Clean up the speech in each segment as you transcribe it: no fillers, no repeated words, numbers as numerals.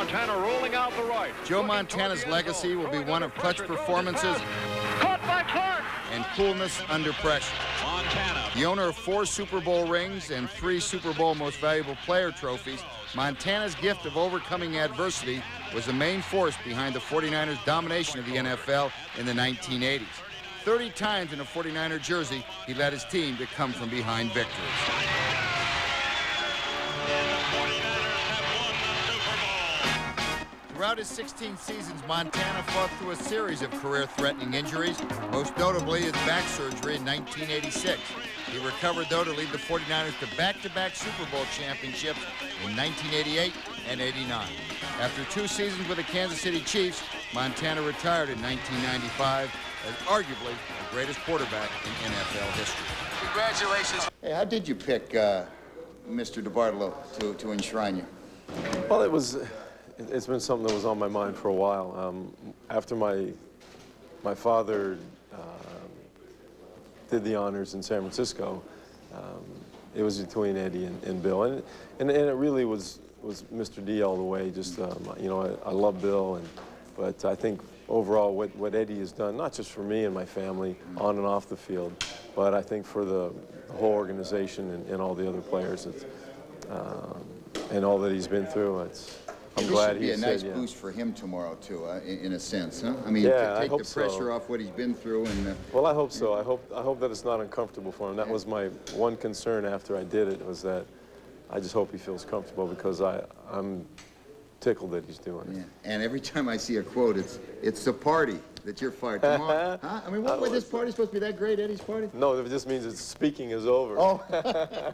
Montana rolling out the right. Joe Montana's legacy will be one of clutch performances and coolness under pressure. Montana. The owner of 4 Super Bowl rings and 3 Super Bowl Most Valuable Player trophies, Montana's gift of overcoming adversity was the main force behind the 49ers' domination of the NFL in the 1980s. 30 times in a 49er jersey, he led his team to come from behind victories. Throughout his 16 seasons, Montana fought through a series of career-threatening injuries, most notably his back surgery in 1986. He recovered, though, to lead the 49ers to back-to-back Super Bowl championships in 1988 and 89. After 2 seasons with the Kansas City Chiefs, Montana retired in 1995 as arguably the greatest quarterback in NFL history. Congratulations. Hey, how did you pick Mr. DeBartolo to enshrine you? Well, it's been something that was on my mind for a while. After my father did the honors in San Francisco, it was between Eddie and Bill, and it really was Mr. D all the way. Just you know, I love Bill, but I think overall what Eddie has done, not just for me and my family on and off the field, but I think for the whole organization and all the other players, and all that he's been through. I'm glad he said, be a nice boost for him tomorrow, too, in a sense, huh? I mean, yeah, to take the pressure so. off what he's been through. And well, I hope so. I hope that it's not uncomfortable for him. That was my one concern after I did it, was that I just hope he feels comfortable, because I'm tickled that he's doing it. Yeah. And every time I see a quote, it's the party that you're fired tomorrow. Huh? I mean, what was this party supposed to be that great, Eddie's party? No, it just means speaking is over. Oh.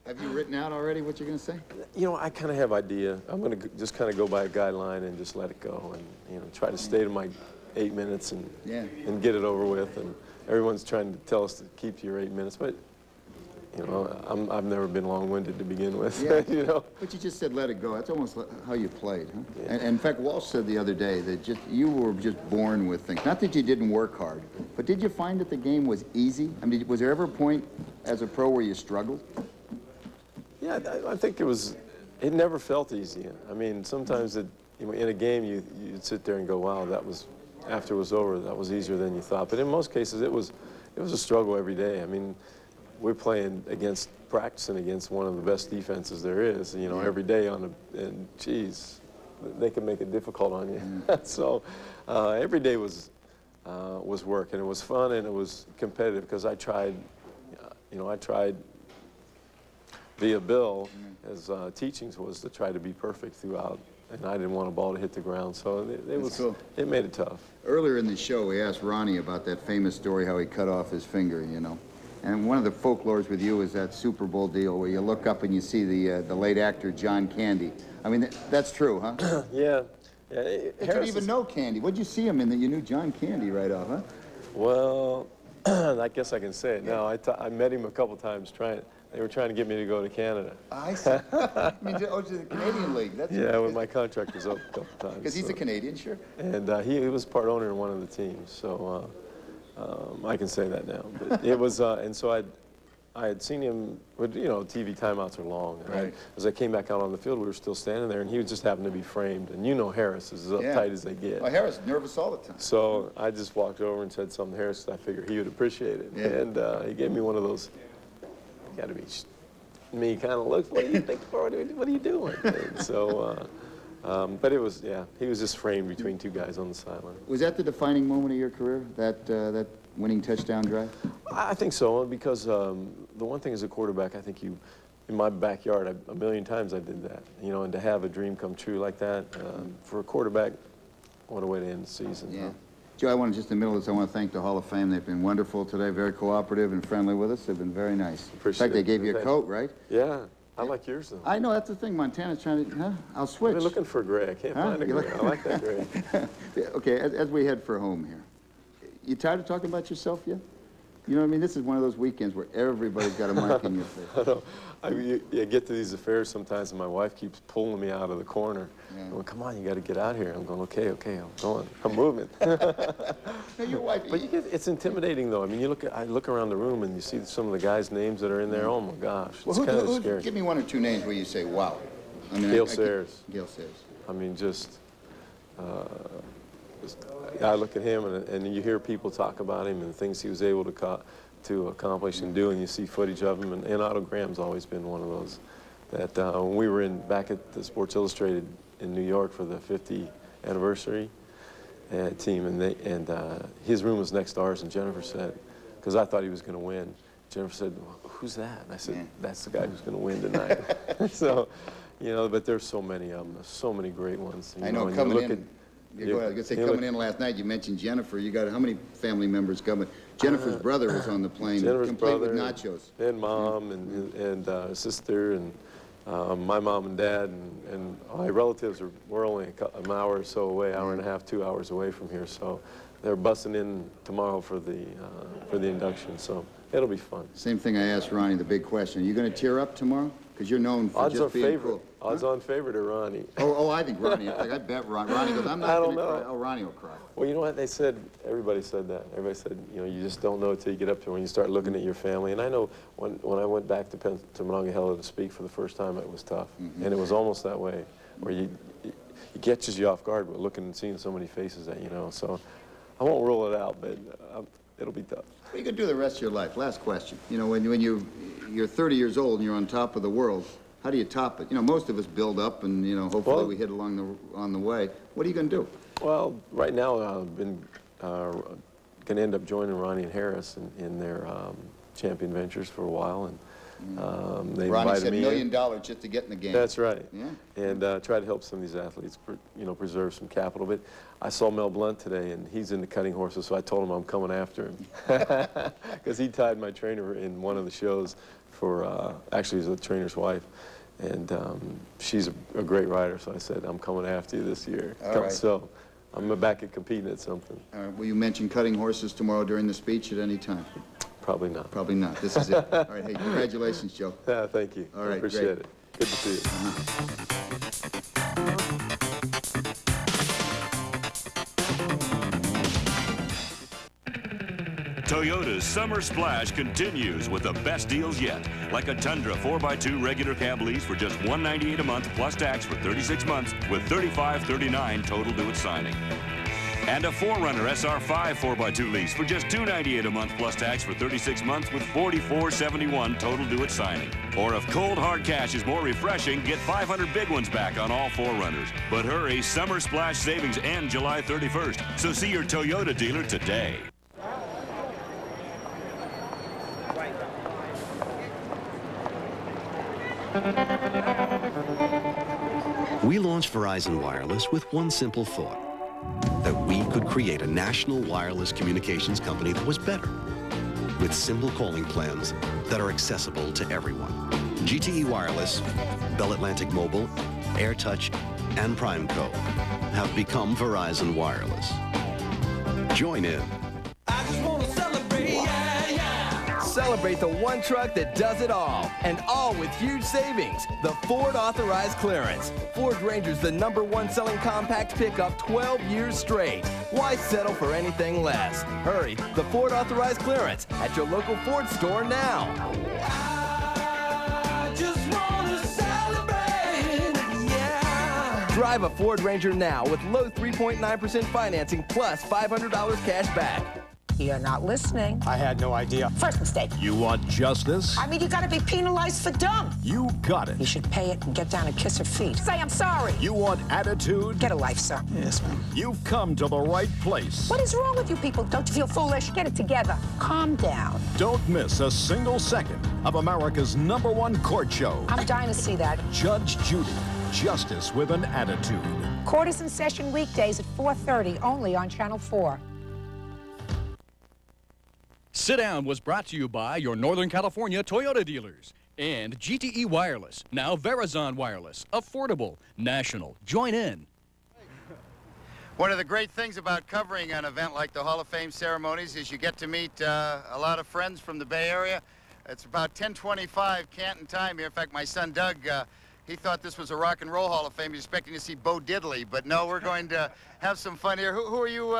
Have you written out already what you're going to say? You know, I kind of have idea. I'm going to just kind of go by a guideline and just let it go, and try to stay to my 8 minutes and get it over with. And everyone's trying to tell us to keep to your 8 minutes, but I've never been long-winded to begin with. Yeah. But you just said let it go. That's almost how you played, huh? Yeah. And in fact, Walsh said the other day that you were just born with things. Not that you didn't work hard, but did you find that the game was easy? I mean, was there ever a point as a pro where you struggled? Yeah, I think it never felt easy. I mean, sometimes in a game you'd sit there and go, wow, after it was over, that was easier than you thought. But in most cases, it was a struggle every day. I mean, we're practicing against one of the best defenses there is, every day and geez, they can make it difficult on you. So every day was work, and it was fun, and it was competitive, because I tried via Bill, as teachings was to try to be perfect throughout, and I didn't want a ball to hit the ground, so it made it tough. Earlier in the show, we asked Ronnie about that famous story, how he cut off his finger, And one of the folklores with you is that Super Bowl deal where you look up and you see the late actor John Candy. I mean, that's true, huh? Yeah. You didn't even know Candy. What'd you see him in that you knew John Candy right off, huh? Well, I guess I can say it now. I met him a couple times they were trying to get me to go to Canada. I see. I mean, to the Canadian League. When my contract was up a couple times. Because he's a Canadian, sure. And he was part owner in one of the teams, so I can say that now. But it was, and so I had seen him, TV timeouts are long. And as I came back out on the field, we were still standing there, and he just happened to be framed. And Harris is as uptight as they get. Well, Harris is nervous all the time. So I just walked over and said something to Harris, I figured he would appreciate it. Yeah. And he gave me one of those, got to be me kind of looks, what do you think for? What are you doing? And so, but it was, he was just framed between two guys on the sideline. Was that the defining moment of your career, that winning touchdown drive? I think so, because the one thing as a quarterback, I think in my backyard, a million times I did that, and to have a dream come true like that, for a quarterback, what a way to end the season. Yeah. Huh? Joe, I want to, just in the middle of this, I want to thank the Hall of Fame. They've been wonderful today, very cooperative and friendly with us. They've been very nice. In fact, they gave you a coat, right? Yeah. I like yours, though. I know, that's the thing. Montana's trying to, I'll switch. I've been looking for a gray. I can't find a gray. I like that gray. Okay, as we head for home here, you tired of talking about yourself yet? You know what I mean? This is one of those weekends where everybody's got a mark in your face. I know. You get to these affairs sometimes, and my wife keeps pulling me out of the corner. Yeah. Going, come on, you got to get out here. I'm going, okay, I'm going. I'm moving. No, your wife. But it's intimidating, though. I mean, I look around the room, and you see some of the guys' names that are in there. Oh my gosh, it's kind of scary. Give me one or two names where you say, wow. I mean, Gale Sayers. Gale Sayers. I mean, I look at him, and you hear people talk about him and the things he was able to accomplish and do, and you see footage of him. And Otto Graham's always been one of those that when we were back at the Sports Illustrated in New York for the 50th anniversary team, and his room was next to ours, and Jennifer said, because I thought he was going to win, Jennifer said, well, "Who's that?" And I said, "That's the guy who's going to win tonight." So, you know, but there's so many of them, so many great ones. I know, coming in. Go ahead. I was going to say, coming in last night, you mentioned Jennifer. You got how many family members coming? Jennifer's brother was on the plane, complete with nachos. And Mom, and sister, and my mom and dad, and my relatives were only an hour or so away, hour and a half, 2 hours away from here. So they're busing in tomorrow for the induction. So it'll be fun. Same thing I asked Ronnie, the big question. Are you going to tear up tomorrow? Because you're known for just being cool. Odds-on favorite are Ronnie. Oh, I think Ronnie. I bet Ronnie goes, I'm not going to cry. Oh, Ronnie will cry. Well, you know what they said? Everybody said that. Everybody said, you know, you just don't know until you get up to when you start looking at your family. And I know when I went back to Monongahela to speak for the first time, it was tough. And it was almost that way, where it catches you off guard, but looking and seeing so many faces that you know. So I won't rule it out, but it'll be tough. What are you going to do the rest of your life? Last question. You know, when you're 30 years old and you're on top of the world, how do you top it? You know, most of us build up and, you know, hopefully we hit on the way. What are you going to do? Well, right now I've been going to end up joining Ronnie and Harris in their Champion Ventures for a while. And they Ronnie invited said me $1 million just to get in the game. That's right. Yeah. And try to help some of these athletes, you know, preserve some capital. But I saw Mel Blount today, and he's into cutting horses, so I told him I'm coming after him. Because he tied my trainer in one of the shows for, actually, he's the trainer's wife. And she's a great rider, so I said, I'm coming after you this year. All right. So I'm back at competing at something. All right. Will you mention cutting horses tomorrow during the speech at any time? Probably not. Probably not. This is it. All right. Hey, congratulations, Joe. Yeah, thank you. All right, appreciate it. Good to see Toyota's Summer Splash continues with the best deals yet, like a Tundra 4x2 regular cab lease for just $198 a month plus tax for 36 months with $35.39 total due at signing. And a 4Runner SR5 4x2 lease for just $298 a month plus tax for 36 months with $44.71 total due at signing. Or if cold hard cash is more refreshing, get 500 big ones back on all 4Runners. But hurry, Summer Splash savings end July 31st, so see your Toyota dealer today. We launched Verizon Wireless with one simple thought, that we could create a national wireless communications company that was better, with simple calling plans that are accessible to everyone. GTE Wireless, Bell Atlantic Mobile, AirTouch, and PrimeCo have become Verizon Wireless. Join in. I just want to celebrate, yeah, yeah. Celebrate the one truck that does it all, and all with huge savings. The Ford Authorized Clearance. Ford Ranger's the #1 selling compact pickup 12 years straight. Why settle for anything less? Hurry, the Ford Authorized Clearance at your local Ford store now. I just want to celebrate, yeah. Drive a Ford Ranger now with low 3.9% financing plus $500 cash back. You're not listening. I had no idea. First mistake. You want justice? I mean, you gotta be penalized for dumb. You got it. You should pay it and get down and kiss her feet. Say I'm sorry. You want attitude? Get a life, sir. Yes, ma'am. You've come to the right place. What is wrong with you people? Don't you feel foolish? Get it together. Calm down. Don't miss a single second of America's #1 court show. I'm dying to see that. Judge Judy. Justice with an attitude. Court is in session weekdays at 4:30, only on Channel 4. Sit Down was brought to you by your Northern California Toyota dealers and GTE Wireless, now Verizon Wireless, affordable, national. Join in. One of the great things about covering an event like the Hall of Fame ceremonies is you get to meet a lot of friends from the Bay Area. It's about 10:25 Canton time here. In fact, my son Doug, he thought this was a rock and roll Hall of Fame. He was expecting to see Bo Diddley, but no, we're going to have some fun here. Who are you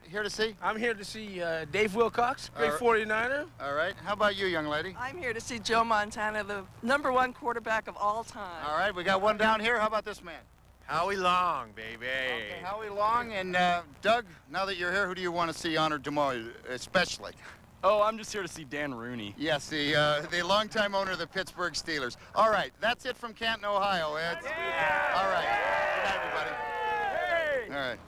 here to see? I'm here to see Dave Wilcox, great 49er. All right. How about you, young lady? I'm here to see Joe Montana, the #1 quarterback of all time. All right. We got one down here. How about this man? Howie Long, baby. Okay, Howie Long. And Doug, now that you're here, who do you want to see honored tomorrow, especially? Oh, I'm just here to see Dan Rooney. Yes, the longtime owner of the Pittsburgh Steelers. All right, that's it from Canton, Ohio. All right. Good night, everybody. Hey. All right.